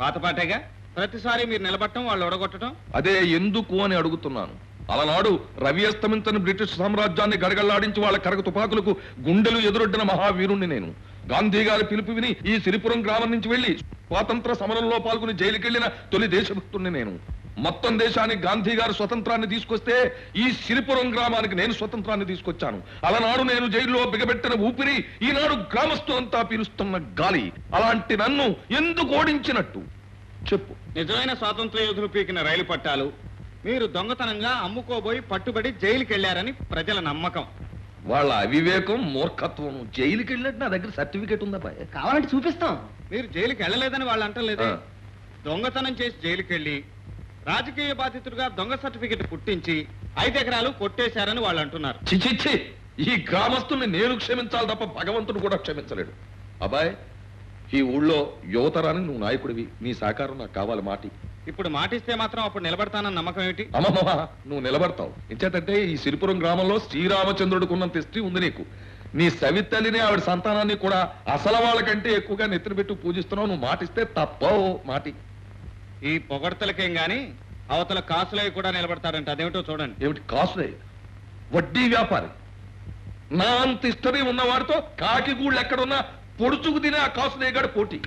పాతపాటేగా ప్రతిసారి మీరు నిలబట్టడం వాళ్ళు ఒడగొట్టడం. అదే ఎందుకు అని అడుగుతున్నాను. అలనాడు రవి అస్తమించని బ్రిటిష్ సామ్రాజ్యాన్ని గడగళ్లాడించి వాళ్ళ కరగ తుపాకులకు గుండెలు ఎదురొడ్డిన మహావీరుణ్ణి నేను. గాంధీ గారి పిలుపు విని ఈ సిరిపురం గ్రామం నుంచి వెళ్లి స్వాతంత్ర సమరంలో పాల్గొని జైలుకెళ్లిన తొలి దేశభక్తుణ్ణి నేను. మొత్తం దేశానికి గాంధీ గారు స్వతంత్రాన్ని తీసుకొస్తే ఈ సిరిపురం గ్రామానికి నేను స్వతంత్రాన్ని తీసుకొచ్చాను. అలనాడు నేను జైల్లో బిగబెట్టిన ఊపిరి ఈనాడు గ్రామస్తులంతా పీలుస్తున్న గాలి. అలాంటి నన్ను ఎందుకు ఓడించినట్టు చెప్పు. నిజమైన స్వాతంత్ర యోధులు పీకిన రైలు పట్టాలు మీరు దొంగతనంగా అమ్ముకోబోయి పట్టుబడి జైలుకి వెళ్లారని ప్రజల నమ్మకం. వాళ్ళ అవివేకం, మూర్ఖత్వం. జైలుకి వెళ్ళినట్టు నా దగ్గర సర్టిఫికేట్ ఉందా? కావాలంటే చూపిస్తాం. మీరు జైలుకి వెళ్ళలేదని వాళ్ళు అంటలేదే. దొంగతనం చేసి జైలుకి వెళ్ళి రాజకీయ బాధితుడిగా దొంగ సర్టిఫికెట్ పుట్టించి 5 ఎకరాలు కొట్టేశారని వాళ్ళు అంటున్నారు. చిచిచ్చి, ఈ గ్రామస్తుల్ని నేను క్షమించాలి తప్ప భగవంతుడు కూడా క్షమించలేడు. అబ్బాయ్, ఈ ఊళ్ళో యువతరానికి నువ్వు నాయకుడివి. నీ సహకారం నాకు కావాలి. మాటి ఇప్పుడు మాటిస్తే మాత్రం అప్పుడు నిలబడతానన్న నమ్మకం ఏమిటి? అమ్మమ్మ, నువ్వు నిలబడతావు. ఎంచేతంటే ఈ సిరిపురం గ్రామంలో శ్రీరామచంద్రుడికున్నంత హిస్టరీ ఉంది నీకు. నీ సవితల్లిని ఆవిడ సంతానాన్ని కూడా అసలు వాళ్ళకంటే ఎక్కువగా నెత్తిన పెట్టి పూజిస్తున్నావు. నువ్వు మాటిస్తే తప్పవు. మాటి. ఈ పొగడ్తలకేం గాని అవతల కాసులవి కూడా నిలబడతారంట. అదేమిటో చూడండి. ఏమిటి కాసులే? వడ్డీ వ్యాపారి. నా అంత హిస్టరీ ఉన్నవాడితో కాకిగూళ్ళు ఎక్కడున్నా పొడుచుకు తినే ఆ కాసులేగాడు పోటీ.